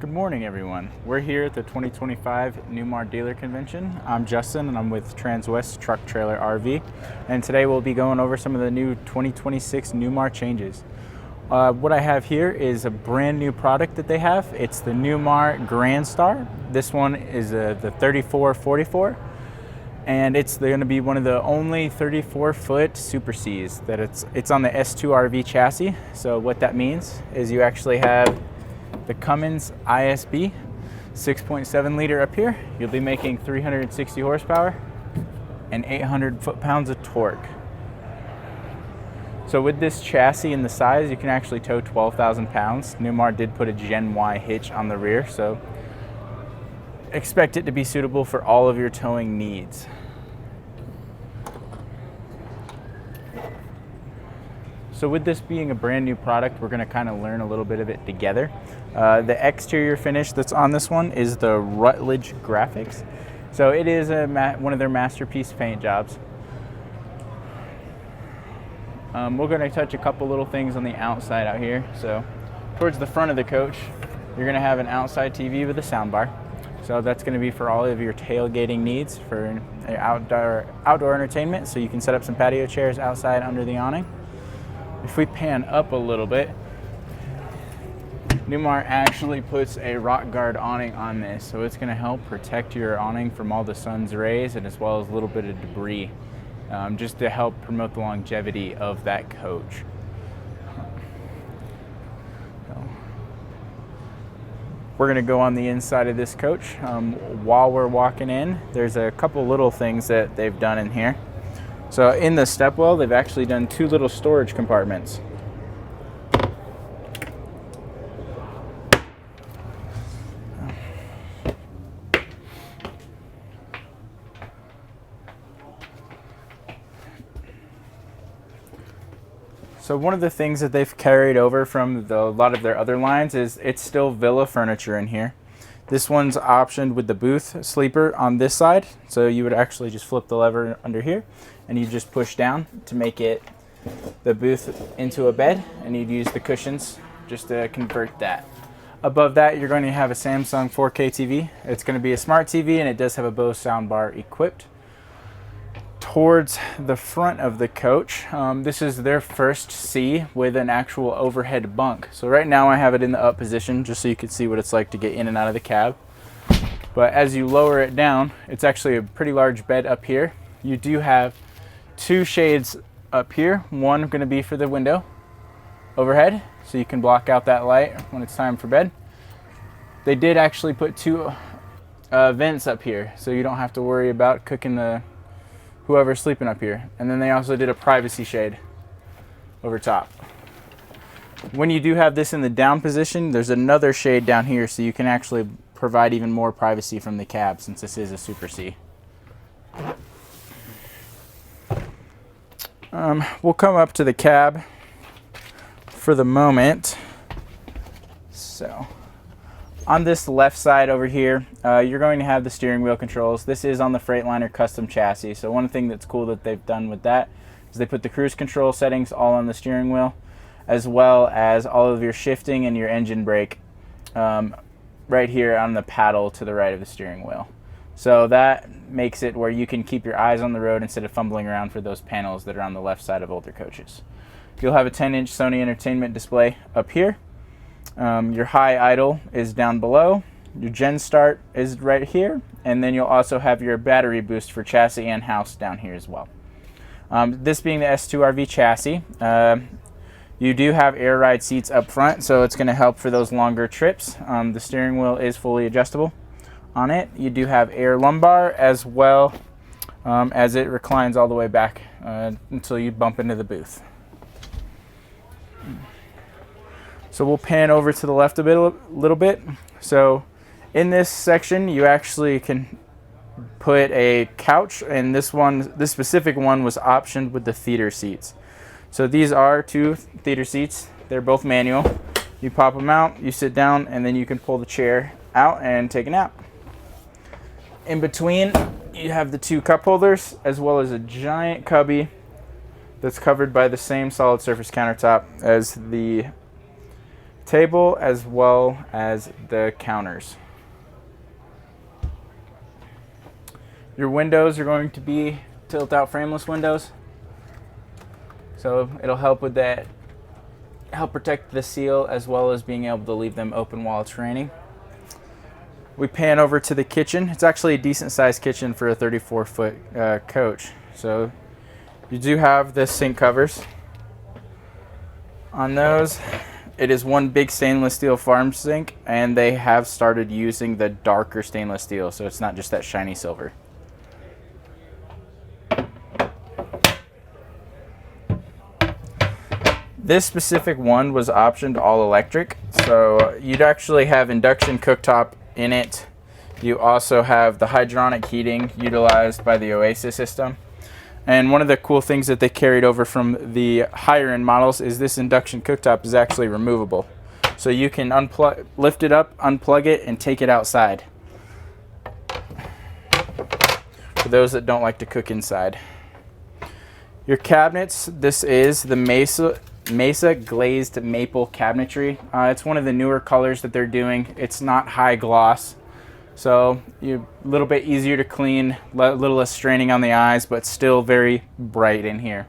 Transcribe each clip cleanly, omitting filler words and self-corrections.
Good morning, everyone. We're here at the 2025 Newmar Dealer Convention. I'm Justin, and I'm with Transwest Truck Trailer RV. And today we'll be going over some of the new 2026 Newmar changes. What I have here is a brand new product that they have. It's the Newmar Grand Star. This one is the 3444, and it's going to be one of the only 34-foot Super Cs that it's on the S2 RV chassis. So what that means is you actually have the Cummins ISB 6.7 liter up here. You'll be making 360 horsepower and 800 foot-pounds of torque. So with this chassis and the size, you can actually tow 12,000 pounds. Newmar did put a Gen Y hitch on the rear, so expect it to be suitable for all of your towing needs. So with this being a brand new product, we're going to kind of learn a little bit of it together. The exterior finish that's on this one is the Rutledge Graphics. So it is one of their masterpiece paint jobs. We're going to touch a couple little things on the outside out here. So towards the front of the coach, you're going to have an outside TV with a soundbar. So that's going to be for all of your tailgating needs for outdoor entertainment. So you can set up some patio chairs outside under the awning. If we pan up a little bit, Newmar actually puts a rock guard awning on this, so it's going to help protect your awning from all the sun's rays and as well as a little bit of debris, just to help promote the longevity of that coach. We're going to go on the inside of this coach. While we're walking in, there's a couple little things that they've done in here. So in the stepwell, they've actually done two little storage compartments. So one of the things that they've carried over from a lot of their other lines is it's still Villa furniture in here. This one's optioned with the booth sleeper on this side. So you would actually just flip the lever under here and you just push down to make it the booth into a bed, and you'd use the cushions just to convert that. Above that, you're going to have a Samsung 4K TV. It's going to be a smart TV, and it does have a Bose soundbar equipped. Towards the front of the coach, this is their first C with an actual overhead bunk. So right now I have it in the up position just so you can see what it's like to get in and out of the cab. But as you lower it down, it's actually a pretty large bed up here. You do have two shades up here. One going to be for the window overhead, so you can block out that light when it's time for bed. They did actually put two vents up here, so you don't have to worry about cooking whoever's sleeping up here. And then they also did a privacy shade over top. When you do have this in the down position, there's another shade down here, so you can actually provide even more privacy from the cab since this is a Super C. We'll come up to the cab for the moment. So on this left side over here, you're going to have the steering wheel controls. This is on the Freightliner custom chassis. So one thing that's cool that they've done with that is they put the cruise control settings all on the steering wheel, as well as all of your shifting and your engine brake right here on the paddle to the right of the steering wheel. So that makes it where you can keep your eyes on the road instead of fumbling around for those panels that are on the left side of older coaches. You'll have a 10-inch Sony Entertainment display up here. Your high idle is down below. Your gen start is right here. And then you'll also have your battery boost for chassis and house down here as well. This being the S2 RV chassis, you do have air ride seats up front, so it's going to help for those longer trips. The steering wheel is fully adjustable on it. You do have air lumbar as well as it reclines all the way back until you bump into the booth. So we'll pan over to the left a little bit. So in this section, you actually can put a couch, and this specific one was optioned with the theater seats. So these are two theater seats. They're both manual. You pop them out, you sit down, and then you can pull the chair out and take a nap. In between, you have the two cup holders as well as a giant cubby that's covered by the same solid surface countertop as the table as well as the counters. Your windows are going to be tilt-out frameless windows, so it'll help with that, help protect the seal as well as being able to leave them open while it's raining. We pan over to the kitchen. It's actually a decent sized kitchen for a 34-foot coach. So you do have the sink covers. On those, it is one big stainless steel farm sink, and they have started using the darker stainless steel, so it's not just that shiny silver. This specific one was optioned all electric, so you'd actually have induction cooktop in it. You also have the hydronic heating utilized by the Oasis system. And one of the cool things that they carried over from the higher end models is this induction cooktop is actually removable. So you can lift it up, unplug it, and take it outside. For those that don't like to cook inside. Your cabinets, this is the Mesa glazed maple cabinetry. It's one of the newer colors that they're doing. It's not high gloss, so a little bit easier to clean, a little less straining on the eyes, but still very bright in here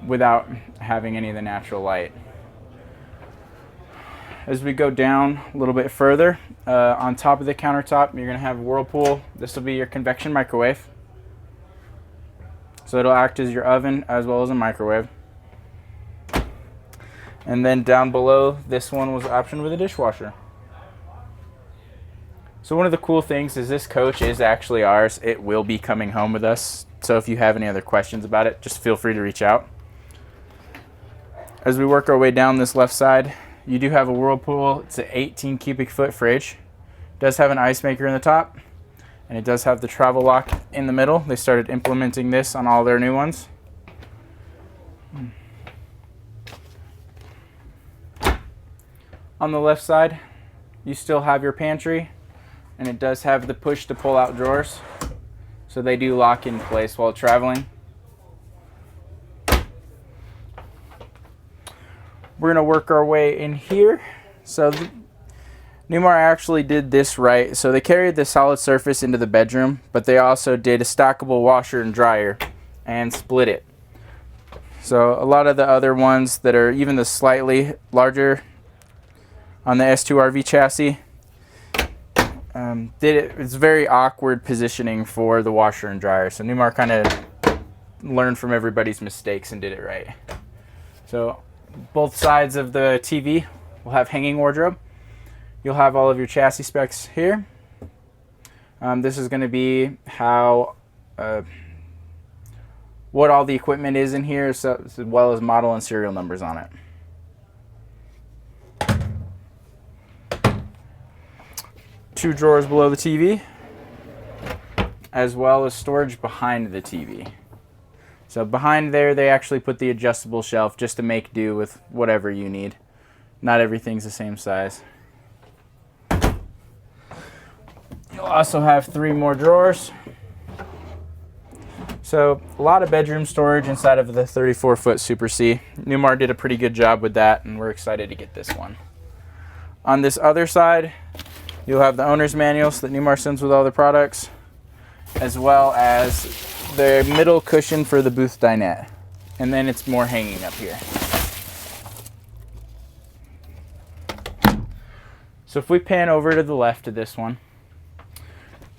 without having any of the natural light. As we go down a little bit further, on top of the countertop, you're going to have a Whirlpool. This will be your convection microwave. So it'll act as your oven as well as a microwave. And then down below, this one was optioned with a dishwasher. So one of the cool things is this coach is actually ours. It will be coming home with us. So if you have any other questions about it, just feel free to reach out. As we work our way down this left side, you do have a Whirlpool. It's an 18 cubic foot fridge. It does have an ice maker in the top, and it does have the travel lock in the middle. They started implementing this on all their new ones. On the left side, you still have your pantry, and it does have the push to pull out drawers, so they do lock in place while traveling. We're gonna work our way in here. So Newmar actually did this right. So they carried the solid surface into the bedroom, but they also did a stackable washer and dryer and split it. So a lot of the other ones that are even the slightly larger on the S2RV chassis, it's very awkward positioning for the washer and dryer. So Newmar kind of learned from everybody's mistakes and did it right. So both sides of the TV will have hanging wardrobe. You'll have all of your chassis specs here. This is going to be how what all the equipment is in here, so, as well as model and serial numbers on it. Two drawers below the TV, as well as storage behind the TV. So behind there, they actually put the adjustable shelf just to make do with whatever you need. Not everything's the same size. You'll also have 3 more drawers. So a lot of bedroom storage inside of the 34-foot Super C. Newmar did a pretty good job with that, and we're excited to get this one. On this other side, you'll have the owner's manual that Newmar sends with all the products, as well as the middle cushion for the booth dinette. And then it's more hanging up here. So if we pan over to the left of this one,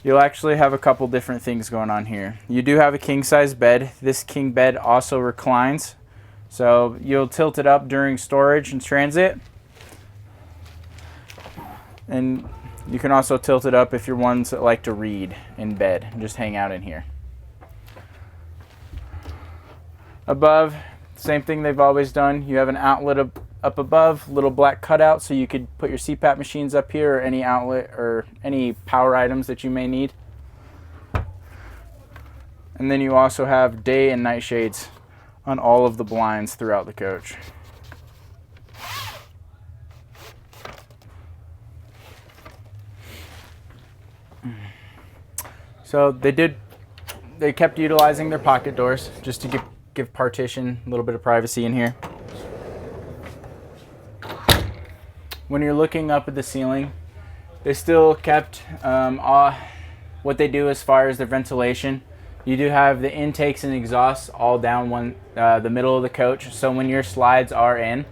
you'll actually have a couple different things going on here. You do have a king size bed. This king bed also reclines. So you'll tilt it up during storage and transit. And you can also tilt it up if you're ones that like to read in bed and just hang out in here. Above, same thing they've always done. You have an outlet up above, little black cutout, so you could put your CPAP machines up here, or any outlet or any power items that you may need. And then you also have day and night shades on all of the blinds throughout the coach. So they kept utilizing their pocket doors just to give partition, a little bit of privacy in here. when you're looking up at the ceiling, they still kept what they do as far as the ventilation. You do have the intakes and exhausts all down the middle of the coach, so when your slides are in,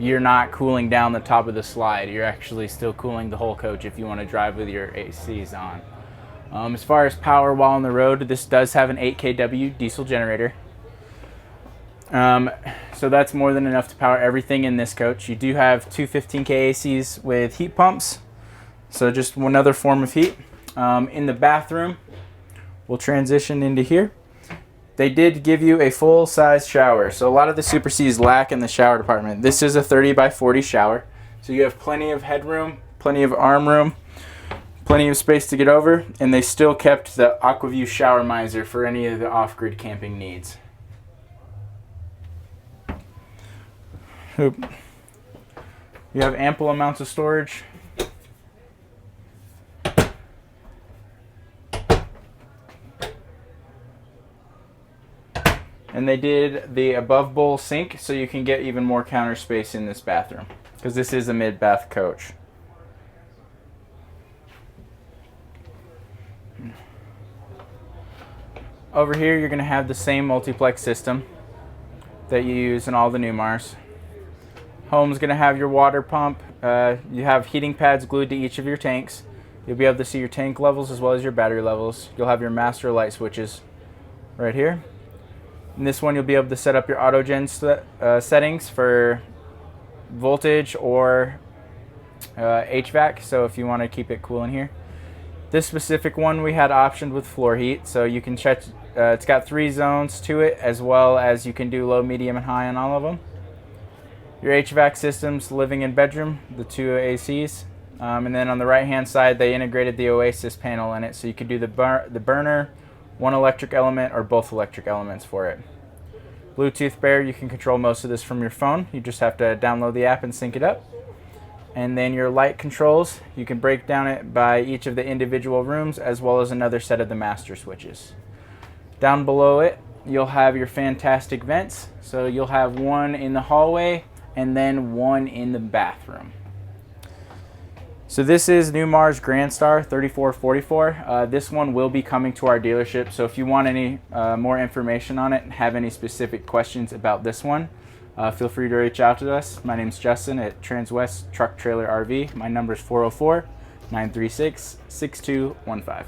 you're not cooling down the top of the slide. You're actually still cooling the whole coach if you want to drive with your ACs on. As far as power while on the road, this does have an 8 kW diesel generator. So that's more than enough to power everything in this coach. You do have two 15K ACs with heat pumps, so just another form of heat. In the bathroom, we'll transition into here. They did give you a full-size shower. So a lot of the Super Cs lack in the shower department. This is a 30 by 40 shower. So you have plenty of headroom, plenty of arm room, plenty of space to get over, and they still kept the AquaView shower miser for any of the off-grid camping needs. You have ample amounts of storage. And they did the above bowl sink so you can get even more counter space in this bathroom, because this is a mid-bath coach. Over here you're going to have the same multiplex system that you use in all the Newmars. Home's going to have your water pump. You have heating pads glued to each of your tanks. You'll be able to see your tank levels as well as your battery levels. You'll have your master light switches right here. In this one, you'll be able to set up your auto gen settings for voltage or HVAC, so if you want to keep it cool in here. This specific one we had optioned with floor heat, so you can check. It's got 3 zones to it, as well as you can do low, medium, and high on all of them. Your HVAC systems, living and bedroom, the 2 ACs. And then on the right-hand side, they integrated the Oasis panel in it, so you could do the burner, 1 electric element, or both electric elements for it. Bluetooth Bear, you can control most of this from your phone. You just have to download the app and sync it up. And then your light controls, you can break down it by each of the individual rooms, as well as another set of the master switches. Down below it, you'll have your fantastic vents. So you'll have 1 in the hallway, and then 1 in the bathroom. So this is Newmar's Grand Star 3444. This one will be coming to our dealership, so if you want any more information on it and have any specific questions about this one, feel free to reach out to us. My name's Justin at Transwest Truck Trailer RV. My number is 404-936-6215.